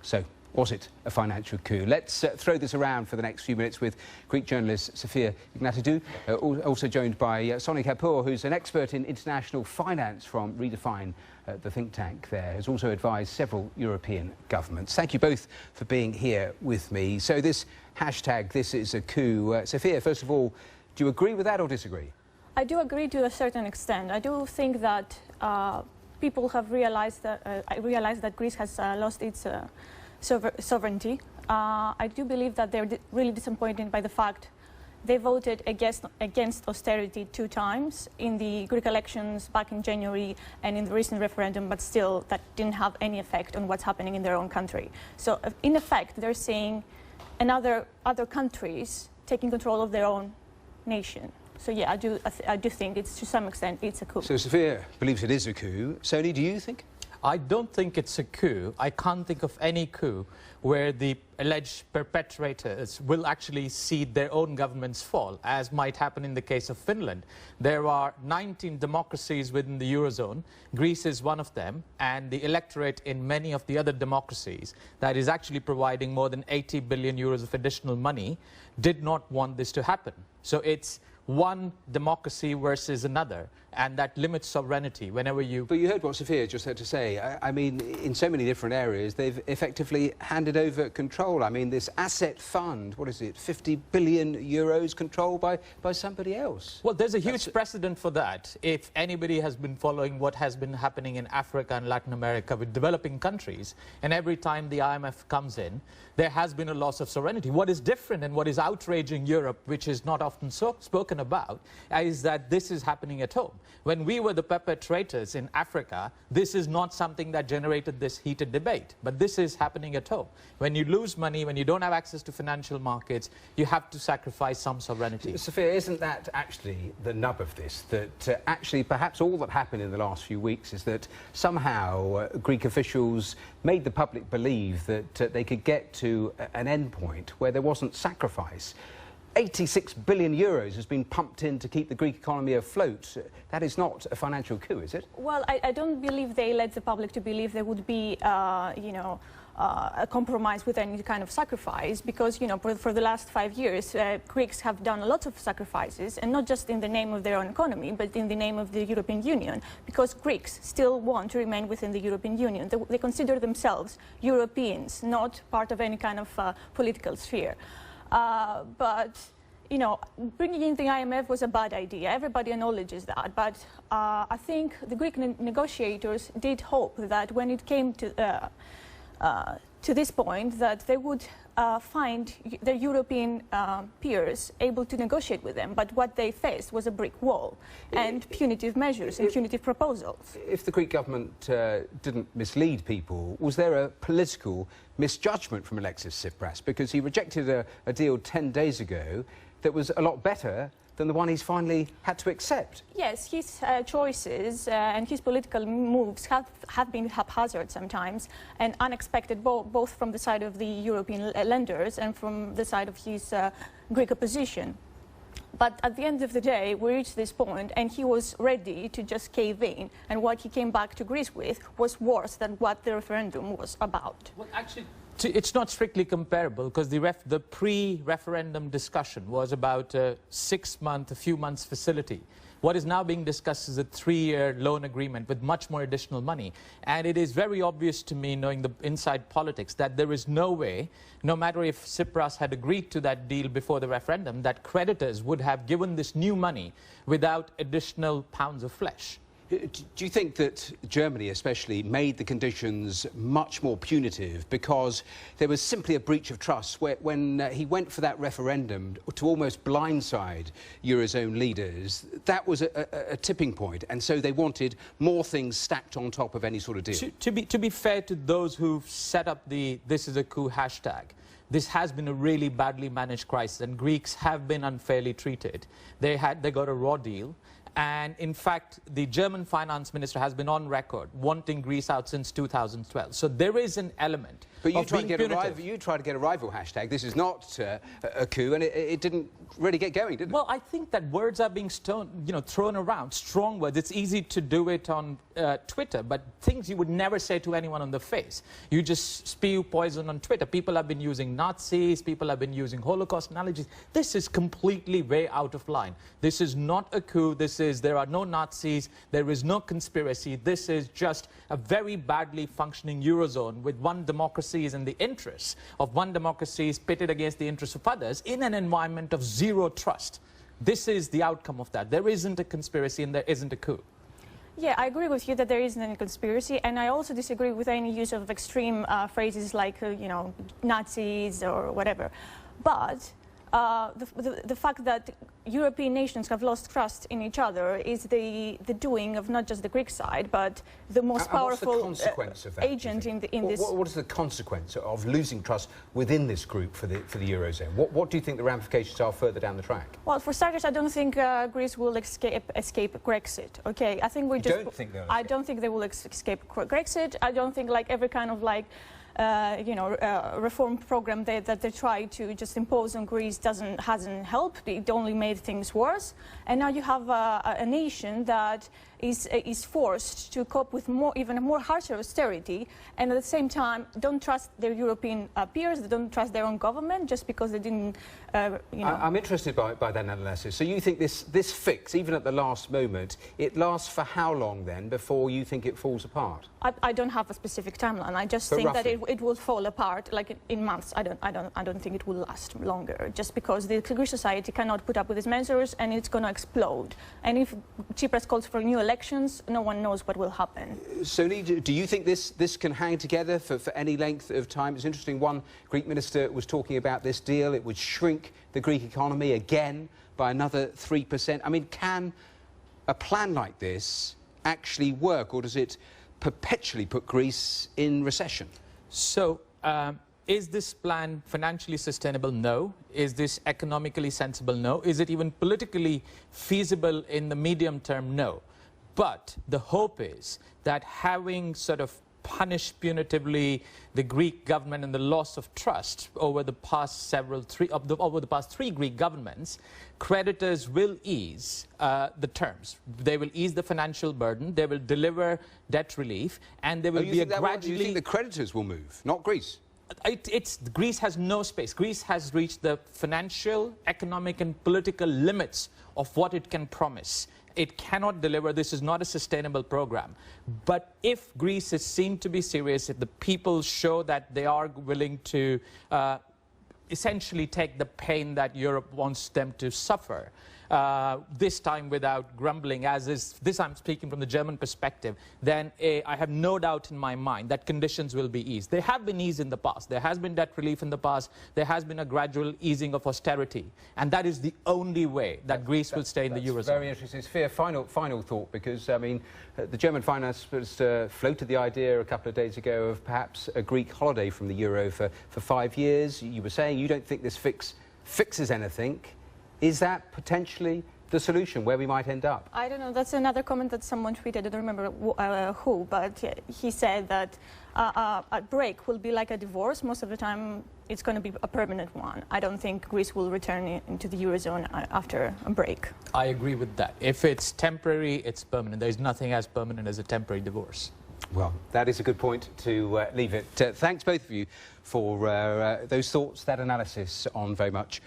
So, was it a financial coup? Let's throw this around for the next few minutes with Greek journalist Sophia Ignatidou, also joined by Sony Kapoor, who's an expert in international finance from Redefine, the think tank there, has also advised several European governments. Thank you both for being here with me. So this hashtag, this is a coup. Sophia, first of all, do you agree with that or disagree? I do agree to a certain extent. I do think that people have realized that Greece has lost its sovereignty. I do believe that they're really disappointed by the fact they voted against austerity 2 times in the Greek elections back in January and in the recent referendum, but still that didn't have any effect on what's happening in their own country. So in effect, they're seeing other countries taking control of their own nation. So yeah, I do think it's, to some extent, it's a coup. So Sophia believes it is a coup. Sony, do you think? I don't think it's a coup. I can't think of any coup where the alleged perpetrators will actually see their own governments fall, as might happen in the case of Finland. There are 19 democracies within the Eurozone. Greece is one of them, and the electorate in many of the other democracies that is actually providing more than 80 billion euros of additional money did not want this to happen. So it's one democracy versus another, and that limits sovereignty whenever you... But you heard what Sophia just had to say. I mean, in so many different areas, they've effectively handed over control. I mean, this asset fund, what is it, 50 billion euros controlled by somebody else? Well, there's a huge precedent for that. If anybody has been following what has been happening in Africa and Latin America with developing countries, and every time the IMF comes in, there has been a loss of sovereignty. What is different and what is outraging Europe, which is not often spoken about, is that this is happening at home. When we were the perpetrators in Africa, this is not something that generated this heated debate, but this is happening at home. When you lose money, when you don't have access to financial markets, you have to sacrifice some sovereignty. Sophia, isn't that actually the nub of this? That actually perhaps all that happened in the last few weeks is that somehow Greek officials made the public believe that they could get to an end point where there wasn't sacrifice. 86 billion euros has been pumped in to keep the Greek economy afloat. That is not a financial coup, is it? Well, I don't believe they led the public to believe there would be, a compromise with any kind of sacrifice, because, for the last 5 years, Greeks have done a lot of sacrifices, and not just in the name of their own economy, but in the name of the European Union, because Greeks still want to remain within the European Union. They consider themselves Europeans, not part of any kind of political sphere. But, bringing in the IMF was a bad idea. Everybody acknowledges that. But I think the Greek negotiators did hope that when it came to this point, that they would find their European peers able to negotiate with them. But what they faced was a brick wall and punitive measures and punitive proposals. If the Greek government didn't mislead people, was there a political misjudgment from Alexis Tsipras? Because he rejected a deal 10 days ago that was a lot better than the one he's finally had to accept. Yes, his choices and his political moves have been haphazard sometimes and unexpected, both from the side of the European lenders and from the side of his Greek opposition. But at the end of the day, we reached this point, and he was ready to just cave in. And what he came back to Greece with was worse than what the referendum was about. Well, actually, it's not strictly comparable, because the pre-referendum discussion was about a 6-month, a few months facility. What is now being discussed is a 3-year loan agreement with much more additional money. And it is very obvious to me, knowing the inside politics, that there is no way, no matter if Tsipras had agreed to that deal before the referendum, that creditors would have given this new money without additional pounds of flesh. Do you think that Germany especially made the conditions much more punitive because there was simply a breach of trust when he went for that referendum to almost blindside Eurozone leaders? That was a tipping point, and so they wanted more things stacked on top of any sort of deal. To be fair to those who've set up the "this is a coup" hashtag, this has been a really badly managed crisis, and Greeks have been unfairly treated. They got a raw deal. And in fact, the German finance minister has been on record wanting Greece out since 2012. So there is an element But you of tried being punitive. you tried to get a rival hashtag. This is not a coup, and it didn't really get going, did it? Well, I think that words are being thrown around, strong words. It's easy to do it on Twitter, but things you would never say to anyone on the face. You just spew poison on Twitter. People have been using Nazis, people have been using Holocaust analogies. This is completely way out of line. This is not a coup. There are no Nazis. There is no conspiracy. This is just a very badly functioning Eurozone with one democracy is in the interests of one democracy is pitted against the interests of others in an environment of zero trust. This is the outcome of that. There isn't a conspiracy and there isn't a coup. Yeah, I agree with you that there isn't any conspiracy, and I also disagree with any use of extreme phrases like, you know, Nazis or whatever. But the fact that European nations have lost trust in each other is the doing of not just the Greek side, but the most powerful agent in this. What is the consequence of losing trust within this group for the Eurozone? What do you think the ramifications are further down the track? Well, for starters, I don't think Greece will escape Brexit. Okay, I think we just. You don't think they'll escape? I don't think they will escape Brexit. I don't think like every kind of like. Reform program that they try to just impose on Greece hasn't helped. It only made things worse. And now you have a nation that is forced to cope with even more harsher austerity, and at the same time don't trust their European peers. They don't trust their own government just because they didn't. I'm interested by that analysis. So you think this fix, even at the last moment, it lasts for how long then before you think it falls apart? I don't have a specific timeline. I just think that it will fall apart like in months. I don't think it will last longer, just because the Greek society cannot put up with these measures and it's going to explode. And if Tsipras calls for new elections, no one knows what will happen. Sony, do you think this can hang together for any length of time? It's interesting, one Greek minister was talking about this deal. It would shrink the Greek economy again by another 3%. I mean, can a plan like this actually work, or does it perpetually put Greece in recession? So, is this plan financially sustainable? No. Is this economically sensible? No. Is it even politically feasible in the medium term? No. But the hope is that having sort of punished punitively the Greek government and the loss of trust over the past three Greek governments, creditors will ease the terms. They will ease the financial burden. They will deliver debt relief, and there will be a gradually. You think the creditors will move, not Greece? Greece has no space. Greece has reached the financial, economic and political limits of what it can promise. It cannot deliver. This is not a sustainable program. But if Greece is seen to be serious, if the people show that they are willing to essentially take the pain that Europe wants them to suffer, this time without grumbling, as is this I'm speaking from the German perspective, then I have no doubt in my mind that conditions will be eased. They have been eased in the past. There has been debt relief in the past. There has been a gradual easing of austerity. And that is the only way that Greece will stay in the Eurozone. Very interesting. Sophia, final thought, because, I mean, the German finance minister floated the idea a couple of days ago of perhaps a Greek holiday from the Euro for 5 years. You were saying you don't think this fixes anything. Is that potentially the solution where we might end up? I don't know. That's another comment that someone tweeted. I don't remember who, but he said that a break will be like a divorce. Most of the time, it's going to be a permanent one. I don't think Greece will return into the Eurozone after a break. I agree with that. If it's temporary, it's permanent. There's nothing as permanent as a temporary divorce. Well, that is a good point to leave it. Thanks both of you for those thoughts, that analysis on very much